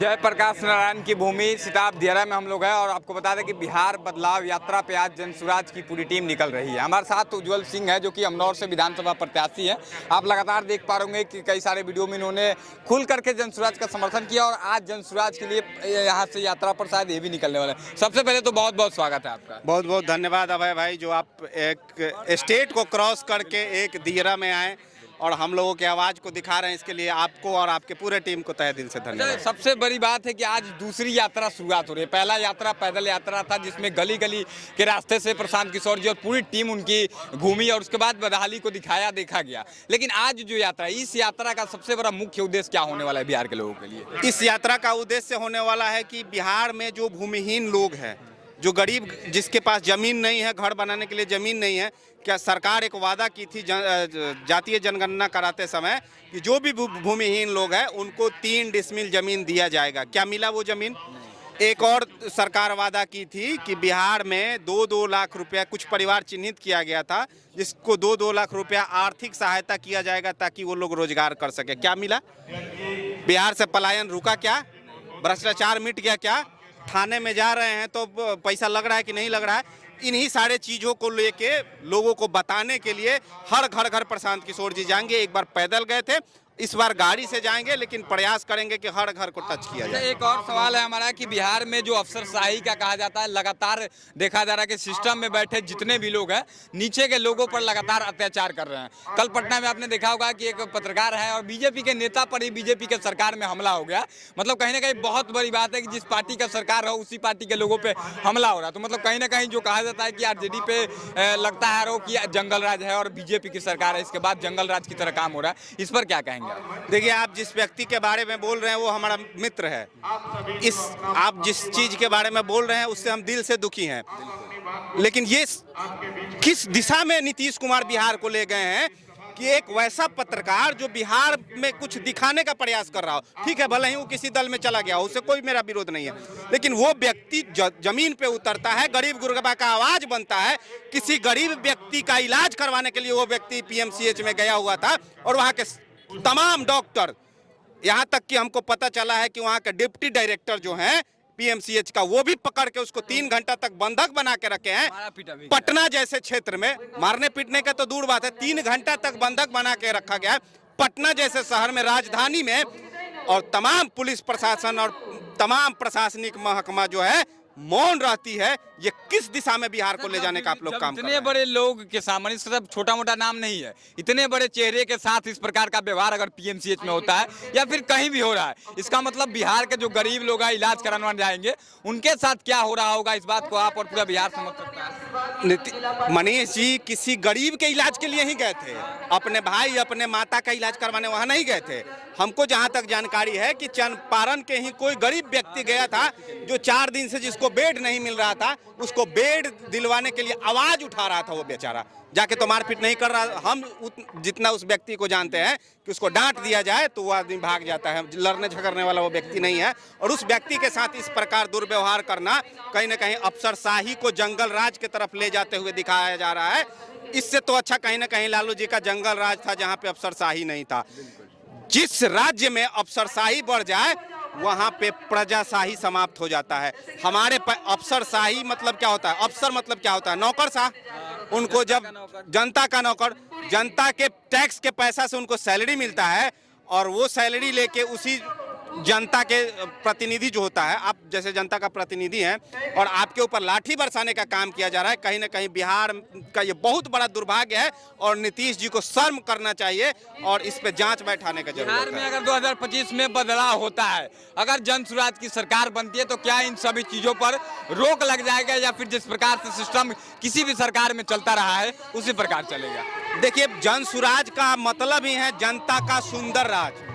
जयप्रकाश नारायण की भूमि सिताब दियारा में हम लोग हैं और आपको बता दें कि बिहार बदलाव यात्रा पे आज जनसुराज की पूरी टीम निकल रही है। हमारे साथ उज्जवल सिंह है जो कि अमनौर से विधानसभा प्रत्याशी है। आप लगातार देख पा रहे कि कई सारे वीडियो में इन्होंने खुल करके जनसुराज का समर्थन किया और आज जनसुराज के लिए यहाँ से यात्रा पर शायद ये भी निकलने वाला है। सबसे पहले तो बहुत बहुत स्वागत है आपका। बहुत बहुत धन्यवाद अभय भाई, जो आप एक स्टेट को क्रॉस करके एक दियरा में आए और हम लोगों की आवाज़ को दिखा रहे हैं। इसके लिए आपको और आपके पूरे टीम को तहे दिल से धन्यवाद। सबसे बड़ी बात है कि आज दूसरी यात्रा शुरुआत हो रही है। पहला यात्रा पैदल यात्रा था जिसमें गली गली के रास्ते से प्रशांत किशोर जी और पूरी टीम उनकी घूमी और उसके बाद बदहाली को दिखाया देखा गया। लेकिन आज जो यात्रा, इस यात्रा का सबसे बड़ा मुख्य उद्देश्य क्या होने वाला है बिहार के लोगों के लिए? इस यात्रा का उद्देश्य होने वाला है कि बिहार में जो भूमिहीन लोग हैं, जो गरीब, जिसके पास ज़मीन नहीं है, घर बनाने के लिए ज़मीन नहीं है, क्या सरकार एक वादा की थी जातीय जनगणना कराते समय कि जो भी भूमिहीन लोग हैं उनको 3 डिसमिल ज़मीन दिया जाएगा। क्या मिला वो ज़मीन? एक और सरकार वादा की थी कि बिहार में 2-2 लाख रुपया, कुछ परिवार चिन्हित किया गया था जिसको 2-2 लाख रुपया आर्थिक सहायता किया जाएगा ताकि वो लोग रोजगार कर सके। क्या मिला? बिहार से पलायन रुका क्या? भ्रष्टाचार मिट गया क्या? थाने में जा रहे हैं तो पैसा लग रहा है कि नहीं लग रहा है? इन्हीं सारे चीज़ों को लेके लोगों को बताने के लिए हर घर प्रशांत किशोर जी जाएंगे। एक बार पैदल गए थे, इस बार गाड़ी से जाएंगे, लेकिन प्रयास करेंगे कि हर घर को टच किया जाए। एक और सवाल है हमारा कि बिहार में जो अफसरशाही का कहा जाता है, लगातार देखा जा रहा है कि सिस्टम में बैठे जितने भी लोग हैं नीचे के लोगों पर लगातार अत्याचार कर रहे हैं। कल पटना में आपने देखा होगा कि एक पत्रकार है और बीजेपी के नेता पर ही बीजेपी के सरकार में हमला हो गया। मतलब कहीं ना कहीं बहुत बड़ी बात है कि जिस पार्टी का सरकार हो उसी पार्टी के लोगों पर हमला हो रहा है। तो मतलब कहीं ना कहीं जो कहा जाता है कि आरजेडी पे लगता है आरोप कि जंगल राज है और बीजेपी की सरकार है, इसके बाद जंगल राज की तरह काम हो रहा है। इस पर क्या कहेंगे? देखिए, आप जिस व्यक्ति के बारे में बोल रहे हैं वो हमारा मित्र है। आप जिस चीज के बारे में बोल रहे हैं उससे हम दिल से दुखी हैं। लेकिन ये किस दिशा में नीतीश कुमार बिहार को ले गए हैं कि एक वैसा पत्रकार जो बिहार में कुछ दिखाने का प्रयास कर रहा हो, ठीक है, भले ही वो किसी दल में चला गया हो, उससे कोई मेरा विरोध नहीं है, लेकिन वो व्यक्ति जमीन पे उतरता है, गरीब गुरबा का आवाज बनता है। किसी गरीब व्यक्ति का इलाज करवाने के लिए वो व्यक्ति पीएमसीएच में गया हुआ था और वहाँ के तमाम डॉक्टर, यहाँ तक कि हमको पता चला है कि वहाँ के डिप्टी डायरेक्टर जो हैं पीएमसीएच का, वो भी पकड़ के उसको 3 घंटा तक बंधक बना के रखे हैं। पटना जैसे क्षेत्र में मारने पीटने का तो दूर बात है, 3 घंटा तक बंधक बना के रखा गया है पटना जैसे शहर में, राजधानी में। और तमाम पुलिस प्रशासन और तमाम प्रशासनिक महकमा जो है मौन रहती है। ये किस दिशा में बिहार को ले जाने का आप लोग काम कर रहे हैं? इतने बड़े लोग के सामने, इसका सब छोटा मोटा नाम नहीं है, इतने बड़े चेहरे के साथ इस प्रकार का व्यवहार अगर पीएमसीएच में होता है या फिर कहीं भी हो रहा है, इसका मतलब बिहार के जो गरीब लोग हैं इलाज कराने जाएंगे उनके साथ क्या हो रहा होगा, इस बात को आप और पूरा बिहार समझ सकता है। मनीष जी किसी गरीब के इलाज के लिए ही गए थे, अपने भाई अपने माता का इलाज करवाने वहां नहीं गए थे। हमको जहां तक जानकारी है कि चंपारण के ही कोई गरीब व्यक्ति गया था जो 4 दिन से जिसको बेड नहीं मिल रहा था, उसको बेड दिलवाने के लिए आवाज उठा रहा था। वो बेचारा जाके तो मारपीट नहीं कर रहा। हम जितना उस व्यक्ति को जानते हैं कि उसको डांट दिया जाए तो वो आदमी भाग जाता है, लड़ने झगड़ने वाला वो व्यक्ति नहीं है। और उस व्यक्ति के साथ इस प्रकार दुर्व्यवहार करना कहीं ना कहीं अफसरशाही को जंगल राज की तरफ ले जाते हुए दिखाया जा रहा है। इससे तो अच्छा कहीं ना कहीं लालू जी का जंगल राज था जहाँ पे अफसरशाही नहीं था। जिस राज्य में अफसरशाही बढ़ जाए वहां पे प्रजाशाही समाप्त हो जाता है। हमारे अफसरशाही मतलब क्या होता है? अफसर मतलब क्या होता है? नौकरशाह। उनको जब जनता का नौकर, जनता के टैक्स के पैसा से उनको सैलरी मिलता है और वो सैलरी लेके उसी जनता के प्रतिनिधि जो होता है, आप जैसे जनता का प्रतिनिधि हैं और आपके ऊपर लाठी बरसाने का काम किया जा रहा है। कहीं ना कहीं बिहार का ये बहुत बड़ा दुर्भाग्य है और नीतीश जी को शर्म करना चाहिए और इस पे जांच बैठाने का जरूरत है। बिहार में अगर 2025 में बदलाव होता है, अगर जनसुराज की सरकार बनती है, तो क्या इन सभी चीजों पर रोक लग जाएगा या फिर जिस प्रकार से सिस्टम किसी भी सरकार में चलता रहा है उसी प्रकार चलेगा? देखिए, जनसुराज का मतलब ही है जनता का सुंदर राज।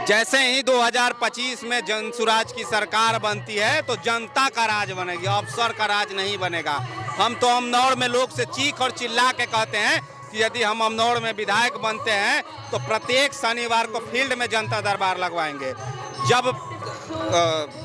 जैसे ही 2025 में जनसुराज की सरकार बनती है तो जनता का राज बनेगी, अफसर का राज नहीं बनेगा। हम तो अमनौर में लोग से चीख और चिल्ला के कहते हैं कि यदि हम अमनौर में विधायक बनते हैं तो प्रत्येक शनिवार को फील्ड में जनता दरबार लगवाएंगे। जब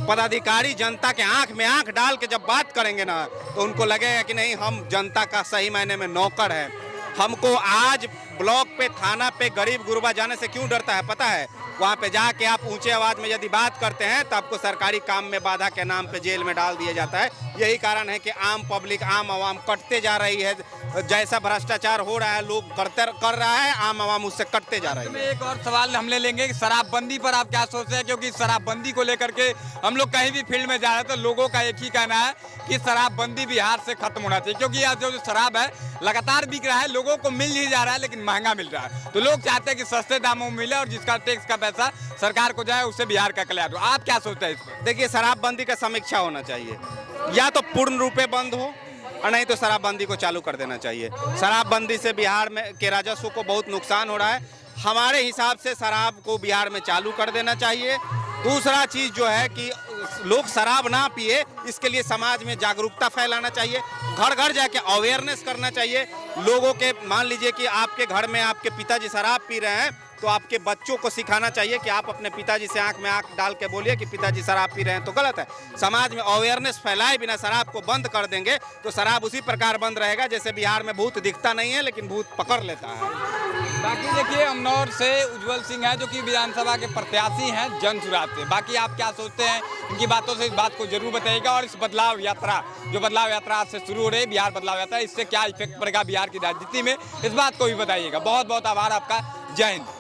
पदाधिकारी जनता के आंख में आंख डाल के जब बात करेंगे ना तो उनको लगेगा कि नहीं, हम जनता का सही मायने में नौकर है। हमको आज ब्लॉक पे, थाना पे गरीब गुरबा जाने से क्यों डरता है पता है? वहाँ पे जाके आप ऊंचे आवाज में यदि बात करते हैं तो आपको सरकारी काम में बाधा के नाम पे जेल में डाल दिया जाता है। यही कारण है कि आम पब्लिक, आम आवाम कटते जा रही है। जैसा भ्रष्टाचार हो रहा है, लोग कर रहा है, आम आवाम उससे कटते जा रही है। एक और सवाल हम ले लेंगे कि शराबबंदी पर आप क्या सोचते हैं, क्योंकि शराबबंदी को लेकर के हम लोग कहीं भी फील्ड में जा रहे हैं तो लोगों का एक ही कहना है कि शराबबंदी बिहार से खत्म होना चाहिए, क्योंकि यह जो शराब है लगातार बिक रहा है, लोगों को मिल ही जा रहा है लेकिन महंगा मिल रहा है। तो लोग चाहते हैं कि सस्ते दामों में मिले और जिसका टैक्स का पैसा सरकार को जाए, उससे बिहार का कल्याण हो। आप क्या सोचते हैं इस पर? देखिए, शराबबंदी का समीक्षा होना चाहिए, या तो पूर्ण रूपे बंद हो और नहीं तो शराबबंदी को चालू कर देना चाहिए। शराबबंदी से बिहार में के राजस्व को बहुत नुकसान हो रहा है। हमारे हिसाब से शराब को बिहार में चालू कर देना चाहिए। दूसरा चीज़ जो है कि लोग शराब ना पिए, इसके लिए समाज में जागरूकता फैलाना चाहिए, घर घर जाके अवेयरनेस करना चाहिए लोगों के। मान लीजिए कि आपके घर में आपके पिताजी शराब पी रहे हैं तो आपके बच्चों को सिखाना चाहिए कि आप अपने पिताजी से आंख में आंख डाल के बोलिए कि पिताजी शराब पी रहे हैं तो गलत है। समाज में अवेयरनेस फैलाए बिना शराब को बंद कर देंगे तो शराब उसी प्रकार बंद रहेगा जैसे बिहार में भूत दिखता नहीं है लेकिन भूत पकड़ लेता है। बाकी देखिए, अमनौर से उज्जवल सिंह है जो कि विधानसभा के प्रत्याशी हैं जनसुराज से। बाकी आप क्या सोचते हैं, इनकी बातों से इस बात को जरूर बताइएगा। और इस बदलाव यात्रा, जो बदलाव यात्रा आज से शुरू हो रही है, बिहार बदलाव यात्रा, इससे क्या इफेक्ट पड़ेगा बिहार की राजनीति में, इस बात को भी बताइएगा। बहुत बहुत आभार आपका। जय हिंद।